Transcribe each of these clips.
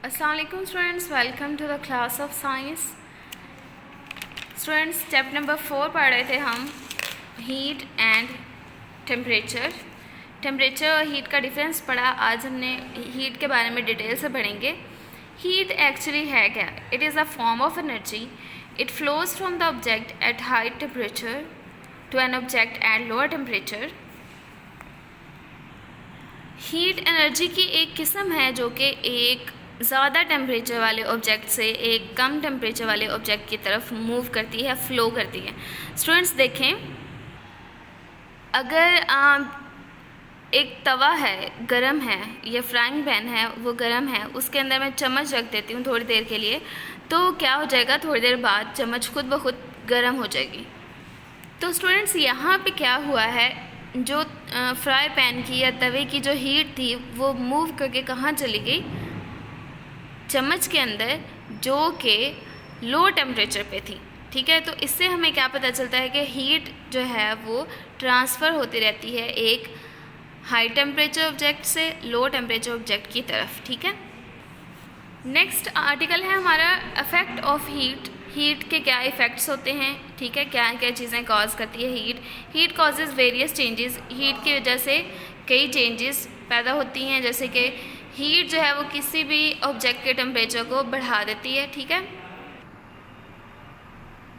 अस्सलाम वालेकुम students, welcome to the class of science. Students, step number 4 पढ़ रहे थे हम, हीट एंड टेम्परेचर। टेम्परेचर और हीट का डिफरेंस पढ़ा। आज हमने हीट के बारे में डिटेल से पढ़ेंगे। हीट एक्चुअली है क्या? It is a form of energy. It flows from the object at high temperature to an object at lower temperature. Heat energy की एक किस्म है जो कि एक ज़्यादा टेम्परेचर वाले ऑब्जेक्ट से एक कम टेम्परेचर वाले ऑब्जेक्ट की तरफ मूव करती है, फ़्लो करती है। स्टूडेंट्स देखें, अगर एक तवा है, गरम है, या फ्राइंग पैन है, वो गरम है, उसके अंदर मैं चम्मच रख देती हूँ थोड़ी देर के लिए, तो क्या हो जाएगा, थोड़ी देर बाद चम्मच खुद ब खुद गर्म हो जाएगी। तो स्टूडेंट्स, यहाँ पे क्या हुआ है, जो फ्राई पैन की या तवे की जो हीट थी वो मूव करके कहाँ चली गई? चम्मच के अंदर, जो कि लो टेम्परेचर पे थी। ठीक है, तो इससे हमें क्या पता चलता है कि हीट जो है वो ट्रांसफ़र होती रहती है एक हाई टेम्परेचर ऑब्जेक्ट से लो टेम्परेचर ऑब्जेक्ट की तरफ। ठीक है, नेक्स्ट आर्टिकल है हमारा इफ़ेक्ट ऑफ हीट। हीट के क्या इफ़ेक्ट्स होते हैं? ठीक है, क्या क्या चीज़ें कॉज करती है heat? Heat causes various changes. Heat की वजह से कई चेंजेस पैदा होती हैं, जैसे कि हीट जो है वो किसी भी ऑब्जेक्ट के टेम्परेचर को बढ़ा देती है। ठीक है,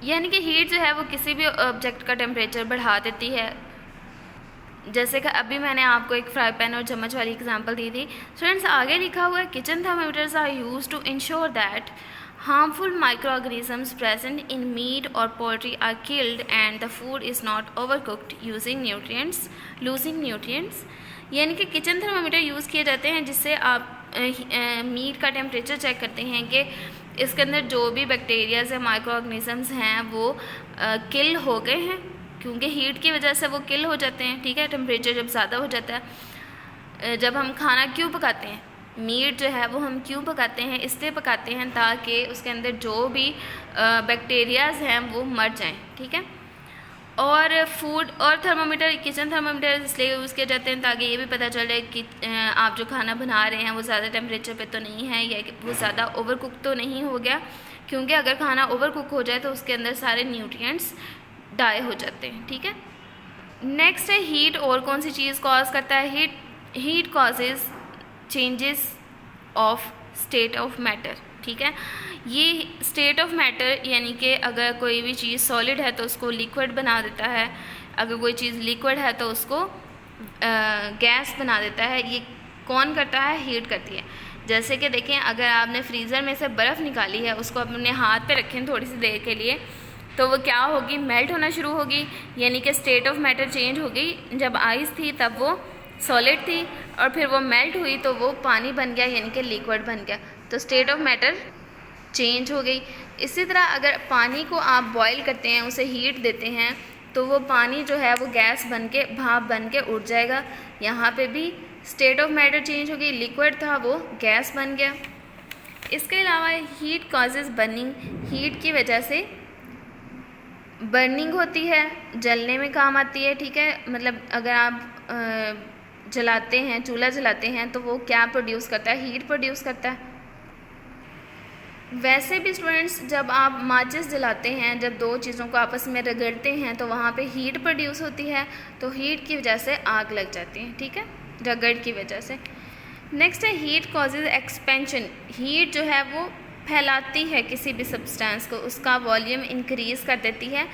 यानी कि हीट जो है वो किसी भी ऑब्जेक्ट का टेम्परेचर बढ़ा देती है। जैसे कि अभी मैंने आपको एक फ्राई पैन और चम्मच वाली एग्जांपल दी थी। स्टूडेंट्स, आगे लिखा हुआ है, kitchen thermometers are used to ensure that harmful microorganisms present in meat or poultry are killed and the food is not overcooked losing nutrients। यानी कि किचन थर्मामीटर यूज़ किए जाते हैं जिससे आप मीट का टेम्परेचर चेक करते हैं कि इसके अंदर जो भी बैक्टीरियाज या माइक्रो ऑर्गेनिजम्स हैं वो किल हो गए हैं, क्योंकि हीट की वजह से वो किल हो जाते हैं। ठीक है, टेम्परेचर जब ज़्यादा हो जाता है। जब हम खाना क्यों पकाते हैं, मीट जो है वो हम क्यों पकाते हैं? इसलिए पकाते हैं ताकि उसके अंदर जो भी बैक्टीरियाज हैं वो मर जाएं। ठीक है, और फूड और थर्मामीटर, किचन थर्मामीटर इसलिए यूज़ किए जाते हैं ताकि ये भी पता चल जाए कि आप जो खाना बना रहे हैं वो ज़्यादा टेम्परेचर पे तो नहीं है या वो ज़्यादा ओवर कुक तो नहीं हो गया, क्योंकि अगर खाना ओवर कुक हो जाए तो उसके अंदर सारे न्यूट्रिएंट्स डाई हो जाते हैं। ठीक है, नेक्स्ट है हीट। और कौन सी चीज़ कॉज करता है? Heat causes changes of state of matter. ठीक है, ये स्टेट ऑफ मैटर यानी कि अगर कोई भी चीज़ सॉलिड है तो उसको लिक्विड बना देता है, अगर कोई चीज़ लिक्विड है तो उसको गैस बना देता है। ये कौन करता है? हीट करती है। जैसे कि देखें, अगर आपने फ्रीज़र में से बर्फ़ निकाली है, उसको अपने हाथ पे रखें थोड़ी सी देर के लिए, तो वो क्या होगी? मेल्ट होना शुरू होगी, यानी कि स्टेट ऑफ मैटर चेंज हो गई। जब आइस थी तब वो सॉलिड थी और फिर वो मेल्ट हुई तो वो पानी बन गया, यानी कि लिक्विड बन गया, तो स्टेट ऑफ मैटर चेंज हो गई। इसी तरह अगर पानी को आप बॉईल करते हैं, उसे हीट देते हैं, तो वो पानी जो है वो गैस बन के, भाप बन के उड़ जाएगा। यहाँ पे भी स्टेट ऑफ मैटर चेंज हो गई, लिक्विड था वो गैस बन गया। इसके अलावा हीट कॉजेज़ बर्निंग। हीट की वजह से बर्निंग होती है, जलने में काम आती है। ठीक है, मतलब अगर आप जलाते हैं, चूल्हा जलाते हैं, तो वो क्या प्रोड्यूस करता है? हीट प्रोड्यूस करता है। वैसे भी स्टूडेंट्स, जब आप माचिस जलाते हैं, जब दो चीज़ों को आपस में रगड़ते हैं तो वहाँ पे हीट प्रोड्यूस होती है, तो हीट की वजह से आग लग जाती है। ठीक है, रगड़ की वजह से। नेक्स्ट है हीट कॉजेज एक्सपेंशन। हीट जो है वो फैलाती है किसी भी सब्सटेंस को, उसका वॉल्यूम इंक्रीज़ कर देती है।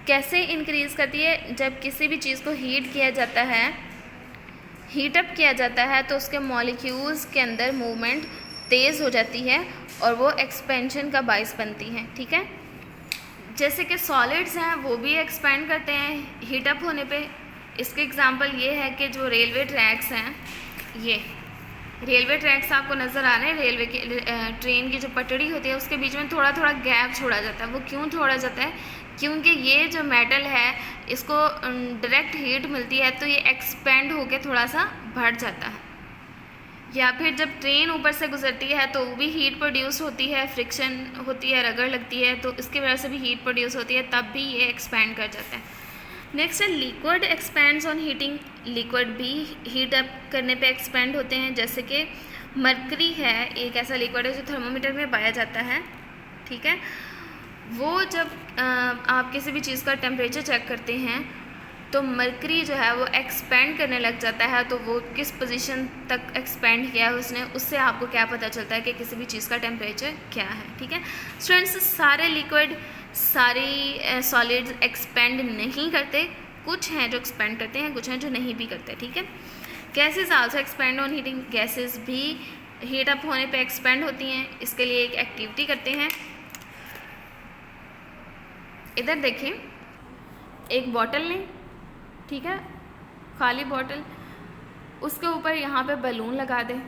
कैसे इंक्रीज़ करती है? जब किसी भी चीज़ को हीट किया जाता है, हीटअप किया जाता है, तो उसके मॉलिक्यूल्स के अंदर मूवमेंट तेज़ हो जाती है और वो एक्सपेंशन का बाइस बनती है। ठीक है, जैसे कि सॉलिड्स हैं वो भी एक्सपेंड करते हैं हीटअप होने पे। इसके एग्जांपल ये है कि जो रेलवे ट्रैक्स हैं, ये रेलवे ट्रैक्स आपको नज़र आ रहे हैं, रेलवे की ट्रेन की जो पटड़ी होती है उसके बीच में थोड़ा थोड़ा गैप छोड़ा जाता है। वो क्यों छोड़ा जाता है? क्योंकि ये जो मेटल है इसको डायरेक्ट हीट मिलती है तो ये एक्सपेंड होकर थोड़ा सा बढ़ जाता है। या फिर जब ट्रेन ऊपर से गुजरती है तो वो भी हीट प्रोड्यूस होती है, फ्रिक्शन होती है, रगड़ लगती है, तो इसकी वजह से भी हीट प्रोड्यूस होती है, तब भी ये एक्सपेंड कर जाता है। नेक्स्ट है liquid expends on heating. Liquid भी हीट अप करने पे एक्सपेंड होते हैं, जैसे कि मरकरी है एक ऐसा लिक्विड है जो थर्मोमीटर में पाया जाता है, ठीक है। वो जब आप किसी भी चीज़ का टेम्परेचर चेक करते हैं तो मरकरी जो है वो एक्सपेंड करने लग जाता है, तो वो किस पोजीशन तक एक्सपेंड किया है उसने, उससे आपको क्या पता चलता है कि किसी भी चीज़ का टेम्परेचर क्या है, ठीक है। स्टूडेंट्स, सारे लिक्विड, सारी सॉलिड्स एक्सपेंड नहीं करते, कुछ हैं जो एक्सपेंड करते हैं, कुछ हैं जो नहीं भी करते, ठीक है। Gases also expand on heating, gases भी हीट अप होने पे एक्सपेंड होती हैं। इसके लिए एक एक्टिविटी करते हैं। इधर देखें, एक बॉटल लें, ठीक है, खाली बॉटल, उसके ऊपर यहाँ पे बलून लगा दें,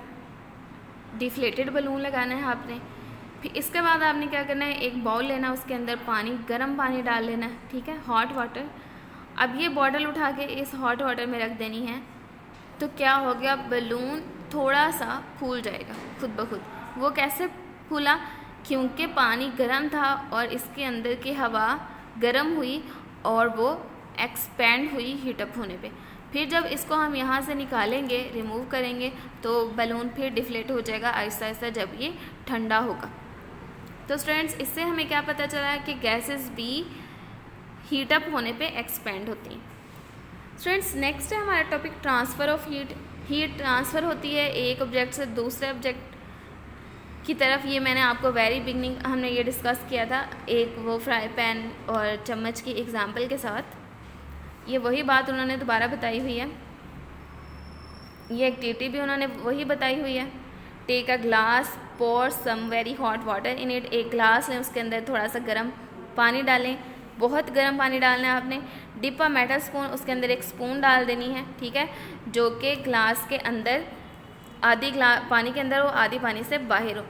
डिफ्लेटेड बलून लगाना है आपने। फिर इसके बाद आपने क्या करना है, एक बाउल लेना, उसके अंदर पानी, गर्म पानी डाल लेना है, ठीक है, हॉट वाटर। अब ये बॉटल उठा के इस हॉट वाटर में रख देनी है, तो क्या हो गया, बलून थोड़ा सा फूल जाएगा खुद ब खुद। वो कैसे फूला, क्योंकि पानी गर्म था और इसके अंदर की हवा गर्म हुई और वो एक्सपेंड हुई हीटअप होने पे। फिर जब इसको हम यहाँ से निकालेंगे, रिमूव करेंगे, तो बलून फिर डिफ्लेट हो जाएगा आहिस्ता आहिस्ता जब ये ठंडा होगा। तो स्टूडेंट्स, इससे हमें क्या पता चला है कि गैसेस भी हीटअप होने पे एक्सपेंड होती हैं। स्टूडेंट्स, नेक्स्ट है हमारा topic transfer of heat. Heat transfer होती है एक ऑब्जेक्ट से दूसरे ऑब्जेक्ट की तरफ। ये मैंने आपको वेरी बिगनिंग हमने ये डिस्कस किया था, एक वो फ्राई पैन और चम्मच की एग्जांपल के साथ। ये वही बात उन्होंने दोबारा बताई हुई है, ये एक्टिविटी भी उन्होंने वही बताई हुई है। Take a glass, pour some very hot water in it. एक ग्लास लें, उसके अंदर थोड़ा सा गर्म पानी डालें, बहुत गर्म पानी डालना है आपने। डिप अ मेटल स्पून, उसके अंदर एक स्पून डाल देनी है, ठीक है, जो कि ग्लास के अंदर आधी पानी के अंदर हो, आधी पानी से बाहर हो।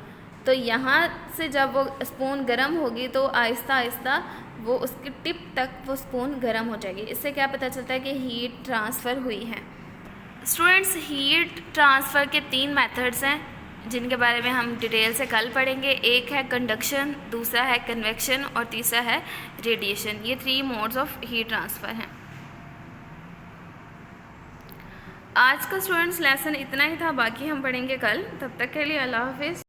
तो यहाँ से जब वो स्पून गर्म होगी तो आहिस्ता आहिस्ता वो उसकी टिप तक वो स्पून गर्म हो जाएगी। इससे क्या पता चलता है कि हीट ट्रांसफ़र हुई है। स्टूडेंट्स, हीट ट्रांसफ़र के 3 मेथड्स हैं जिनके बारे में हम डिटेल से कल पढ़ेंगे। एक है कंडक्शन, दूसरा है कन्वेक्शन और तीसरा है रेडिएशन। ये 3 मोड्स ऑफ हीट ट्रांसफ़र हैं। आज का स्टूडेंट्स लेसन इतना ही था, बाकी हम पढ़ेंगे कल। तब तक के लिए अल्लाह हाफिज़।